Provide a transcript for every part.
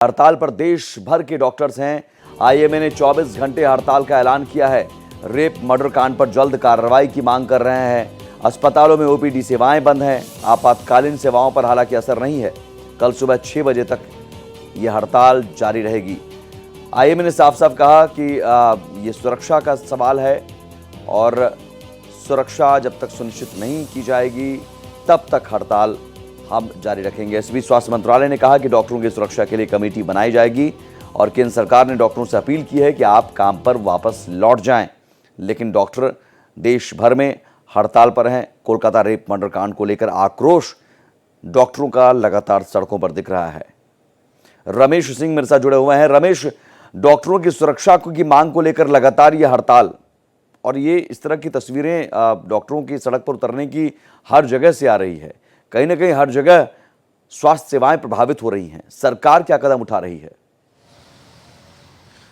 हड़ताल पर देश भर के डॉक्टर्स हैं। आईएमए ने 24 घंटे हड़ताल का ऐलान किया है। रेप मर्डर कांड पर जल्द कार्रवाई की मांग कर रहे हैं। अस्पतालों में ओपीडी सेवाएं बंद हैं। आपातकालीन सेवाओं पर हालांकि असर नहीं है। कल सुबह 6 बजे तक यह हड़ताल जारी रहेगी। आईएमए ने साफ साफ कहा कि ये सुरक्षा का सवाल है और सुरक्षा जब तक सुनिश्चित नहीं की जाएगी तब तक हड़ताल हम जारी रखेंगे। इस बीच स्वास्थ्य मंत्रालय ने कहा कि डॉक्टरों की सुरक्षा के लिए कमेटी बनाई जाएगी और केंद्र सरकार ने डॉक्टरों से अपील की है कि आप काम पर वापस लौट जाएं। लेकिन डॉक्टर देश भर में हड़ताल पर हैं। कोलकाता रेप मर्डर कांड को लेकर आक्रोश डॉक्टरों का लगातार सड़कों पर दिख रहा है। रमेश सिंह मेरे साथ जुड़े हुए हैं। रमेश, डॉक्टरों की सुरक्षा की मांग को लेकर लगातार यह हड़ताल और ये इस तरह की तस्वीरें डॉक्टरों की सड़क पर उतरने की हर जगह से आ रही है। कहीं ना कहीं हर जगह स्वास्थ्य सेवाएं प्रभावित हो रही हैं। सरकार क्या कदम उठा रही है?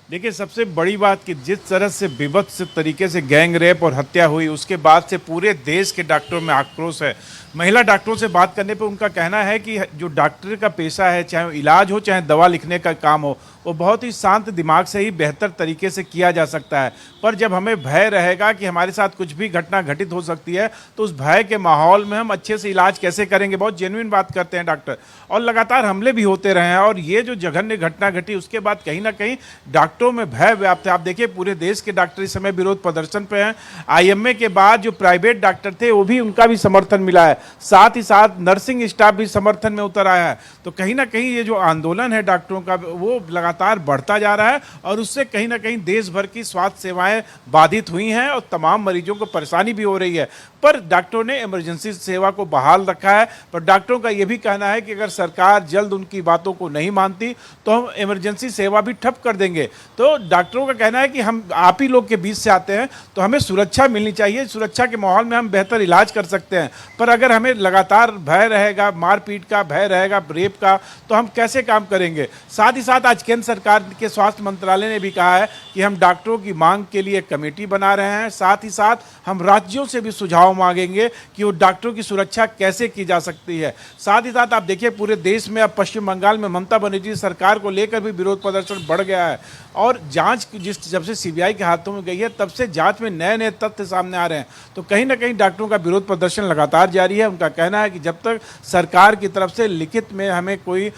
देखिए, सबसे बड़ी बात कि जिस तरह से विभत्स तरीके से गैंग रेप और हत्या हुई, उसके बाद से पूरे देश के डॉक्टरों में आक्रोश है। महिला डॉक्टरों से बात करने पर उनका कहना है कि जो डॉक्टर का पेशा है, चाहे इलाज हो चाहे दवा लिखने का काम हो, वो बहुत ही शांत दिमाग से ही बेहतर तरीके से किया जा सकता है। पर जब हमें भय रहेगा कि हमारे साथ कुछ भी घटना घटित हो सकती है, तो उस भय के माहौल में हम अच्छे से इलाज कैसे करेंगे? बहुत जेन्युइन बात करते हैं डॉक्टर। और लगातार हमले भी होते रहे हैं और ये जो जघन्य घटना घटी उसके बाद कहीं ना कहीं डॉक्टरों में भय व्याप्त है। आप देखिए, पूरे देश के डॉक्टर इस समय विरोध प्रदर्शन पे हैं। आईएमए के बाद जो प्राइवेट डॉक्टर थे वो भी, उनका भी समर्थन मिला है। साथ ही साथ नर्सिंग स्टाफ भी समर्थन में उतर आया है। तो कहीं ना कहीं ये जो आंदोलन है डॉक्टरों का, वो लगातार बढ़ता जा रहा है और उससे कहीं ना कहीं देश भर की स्वास्थ्य सेवाएं बाधित हुई हैं और तमाम मरीजों को परेशानी भी हो रही है। पर डॉक्टरों ने इमरजेंसी सेवा को बहाल रखा है। पर डॉक्टरों का यह भी कहना है कि अगर सरकार जल्द उनकी बातों को नहीं मानती तो हम इमरजेंसी सेवा भी ठप कर देंगे। तो डॉक्टरों का कहना है कि हम आप ही लोग के बीच से आते हैं तो हमें सुरक्षा मिलनी चाहिए। सुरक्षा के माहौल में हम बेहतर इलाज कर सकते हैं। पर अगर हमें लगातार भय रहेगा, मारपीट का भय रहेगा, रेप का, तो हम कैसे काम करेंगे? साथ ही साथ आज केंद्र सरकार के स्वास्थ्य मंत्रालय ने भी कहा है कि हम डॉक्टरों की मांग के लिए कमेटी बना रहे हैं। साथ ही साथ हम राज्यों से भी सुझाव मांगेंगे कि वो डॉक्टरों की सुरक्षा कैसे की जा सकती है। साथ ही साथ आप देखिए, पूरे देश में अब पश्चिम बंगाल में ममता बनर्जी सरकार को लेकर भी विरोध प्रदर्शन बढ़ गया है और जांच जब से सीबीआई के हाथों में गई है तब से जांच में नए नए तथ्य सामने आ रहे हैं। तो कहीं ना कहीं डॉक्टरों का विरोध प्रदर्शन लगातार जारी है। उनका कहना है कि जब तक सरकार की तरफ से लिखित में हमें कोई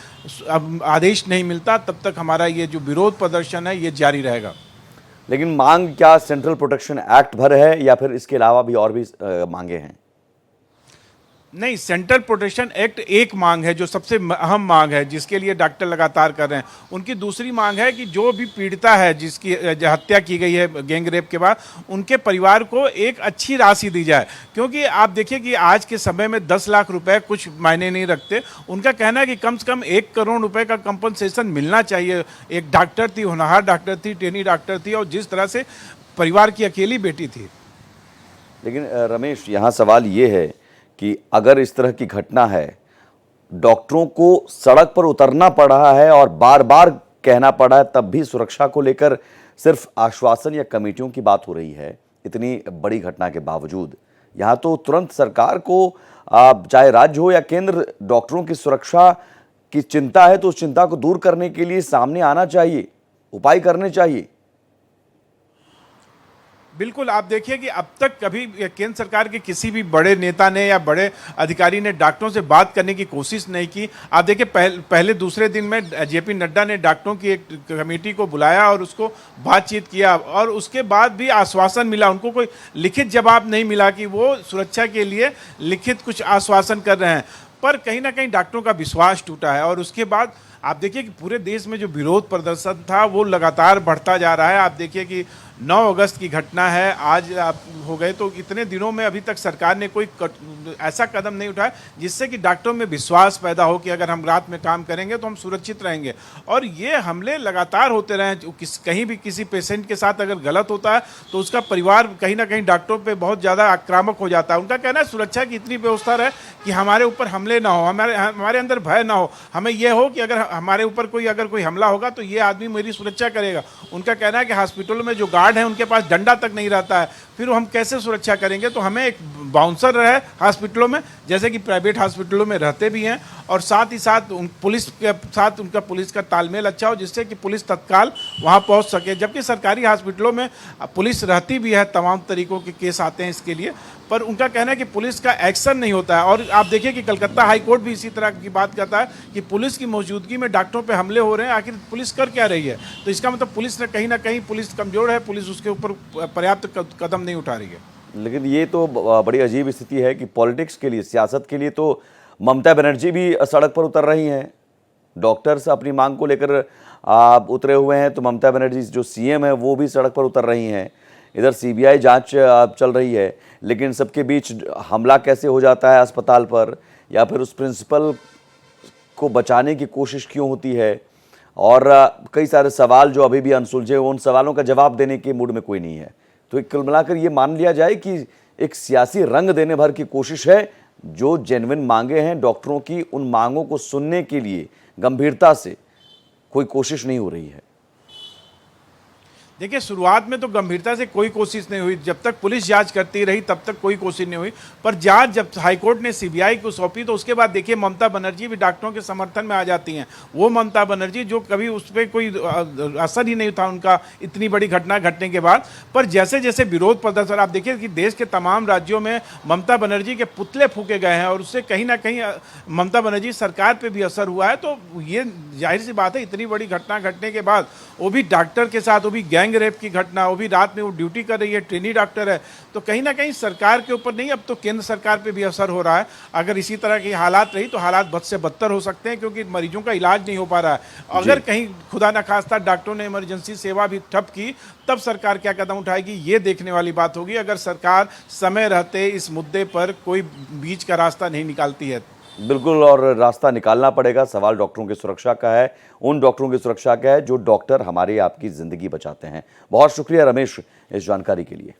आदेश नहीं मिलता तब तक हमारा ये जो विरोध प्रदर्शन है ये जारी रहेगा। लेकिन मांग क्या सेंट्रल प्रोटेक्शन एक्ट भर है या फिर इसके अलावा भी और भी मांगे हैं? नहीं, सेंट्रल प्रोटेक्शन एक्ट एक मांग है जो सबसे अहम मांग है, जिसके लिए डॉक्टर लगातार कर रहे हैं। उनकी दूसरी मांग है कि जो भी पीड़िता है जिसकी हत्या की गई है गैंग रेप के बाद, उनके परिवार को एक अच्छी राशि दी जाए। क्योंकि आप देखिए कि आज के समय में 10 लाख रुपए कुछ मायने नहीं रखते। उनका कहना है कि कम से कम 1 करोड़ रुपए का कंपनसेशन मिलना चाहिए। एक डॉक्टर थी, होनहार डॉक्टर थी, ट्रेनी डॉक्टर थी और जिस तरह से परिवार की अकेली बेटी थी। लेकिन रमेश, यहाँ सवाल ये है कि अगर इस तरह की घटना है, डॉक्टरों को सड़क पर उतरना पड़ रहा है और बार बार कहना पड़ा है, तब भी सुरक्षा को लेकर सिर्फ आश्वासन या कमेटियों की बात हो रही है, इतनी बड़ी घटना के बावजूद। यहाँ तो तुरंत सरकार को, चाहे राज्य हो या केंद्र, डॉक्टरों की सुरक्षा की चिंता है तो उस चिंता को दूर करने के लिए सामने आना चाहिए, उपाय करने चाहिए। बिल्कुल, आप देखिए कि अब तक कभी केंद्र सरकार के किसी भी बड़े नेता ने या बड़े अधिकारी ने डॉक्टरों से बात करने की कोशिश नहीं की। आप देखिए, पहले दूसरे दिन में जेपी नड्डा ने डॉक्टरों की एक कमेटी को बुलाया और उसको बातचीत किया और उसके बाद भी आश्वासन मिला। उनको कोई लिखित जवाब नहीं मिला कि वो सुरक्षा के लिए लिखित कुछ आश्वासन कर रहे हैं। पर कहीं ना कहीं डॉक्टरों का विश्वास टूटा है और उसके बाद आप देखिए कि पूरे देश में जो विरोध प्रदर्शन था वो लगातार बढ़ता जा रहा है। आप देखिए कि 9 अगस्त की घटना है, आज आप हो गए, तो इतने दिनों में अभी तक सरकार ने कोई ऐसा कदम नहीं उठाया जिससे कि डॉक्टरों में विश्वास पैदा हो कि अगर हम रात में काम करेंगे तो हम सुरक्षित रहेंगे। और ये हमले लगातार होते रहे। कहीं भी किसी पेशेंट के साथ अगर गलत होता है तो उसका परिवार कहीं ना कहीं डॉक्टरों पर बहुत ज़्यादा आक्रामक हो जाता है। उनका कहना है सुरक्षा की इतनी व्यवस्था रहे कि हमारे ऊपर हमले ना हो, हमारे अंदर भय ना हो। हमें यह हो कि अगर हमारे ऊपर अगर कोई हमला होगा तो ये आदमी मेरी सुरक्षा करेगा। उनका कहना है कि हॉस्पिटलों में जो गार्ड हैं उनके पास डंडा तक नहीं रहता है, फिर हम कैसे सुरक्षा करेंगे? तो हमें एक बाउंसर रहे हॉस्पिटलों में, जैसे कि प्राइवेट हॉस्पिटलों में रहते भी हैं, और साथ ही साथ पुलिस के साथ उनका पुलिस का तालमेल अच्छा हो, जिससे कि पुलिस तत्काल वहां पहुंच सके। जबकि सरकारी हॉस्पिटलों में पुलिस रहती भी है, तमाम तरीकों के केस आते हैं इसके लिए, पर उनका कहना है कि पुलिस का एक्शन नहीं होता है। और आप देखिए कि कलकत्ता हाई कोर्ट भी इसी तरह की बात करता है कि पुलिस की मौजूदगी में डॉक्टरों पे हमले हो रहे हैं, आखिर पुलिस कर क्या रही है? तो इसका मतलब पुलिस ने कहीं ना कहीं, पुलिस कमजोर है, पुलिस उसके ऊपर पर्याप्त कदम नहीं उठा रही है। लेकिन ये तो बड़ी अजीब स्थिति है कि पॉलिटिक्स के लिए, सियासत के लिए तो ममता बनर्जी भी सड़क पर उतर रही हैं, डॉक्टर्स अपनी मांग को लेकर उतरे हुए हैं, तो ममता बनर्जी जो सीएम है वो भी सड़क पर उतर रही हैं। इधर सीबीआई जांच चल रही है, लेकिन सबके बीच हमला कैसे हो जाता है अस्पताल पर, या फिर उस प्रिंसिपल को बचाने की कोशिश क्यों होती है, और कई सारे सवाल जो अभी भी अनसुलझे, उन सवालों का जवाब देने के मूड में कोई नहीं है। तो कुल मिलाकर ये मान लिया जाए कि एक सियासी रंग देने भर की कोशिश है। जो जेन्युइन मांगे हैं डॉक्टरों की, उन मांगों को सुनने के लिए गंभीरता से कोई कोशिश नहीं हो रही है। देखिए, शुरुआत में तो गंभीरता से कोई कोशिश नहीं हुई, जब तक पुलिस जांच करती रही तब तक कोई कोशिश नहीं हुई। पर जांच जब हाईकोर्ट ने सीबीआई को सौंपी तो उसके बाद देखिए ममता बनर्जी भी डॉक्टरों के समर्थन में आ जाती हैं। वो ममता बनर्जी जो कभी उस पर कोई असर ही नहीं था उनका, इतनी बड़ी घटना घटने के बाद। पर जैसे जैसे विरोध प्रदर्शन, आप देखिए कि देश के तमाम राज्यों में ममता बनर्जी के पुतले फूके गए हैं, और उससे कहीं ना कहीं ममता बनर्जी सरकार पर भी असर हुआ है। तो ये जाहिर सी बात है, इतनी बड़ी घटना घटने के बाद, वो भी डॉक्टर के साथ, वो भी गैंग रेप की घटना, वो भी रात में वो ड्यूटी कर रही है, ट्रेनी डॉक्टर है, तो कहीं ना कहीं सरकार के ऊपर नहीं, अब तो केंद्र सरकार पे भी असर हो रहा है। अगर इसी तरह की हालात रही तो हालात बद से बदतर हो सकते हैं, क्योंकि मरीजों का इलाज नहीं हो पा रहा है। अगर कहीं खुदा न खास्ता डॉक्टरों ने इमरजेंसी सेवा भी ठप की, तब सरकार क्या कदम उठाएगी, ये देखने वाली बात होगी, अगर सरकार समय रहते इस मुद्दे पर कोई बीच का रास्ता नहीं निकालती है। बिल्कुल, और रास्ता निकालना पड़ेगा। सवाल डॉक्टरों की सुरक्षा का है, उन डॉक्टरों की सुरक्षा का है जो डॉक्टर हमारी आपकी ज़िंदगी बचाते हैं। बहुत शुक्रिया रमेश इस जानकारी के लिए।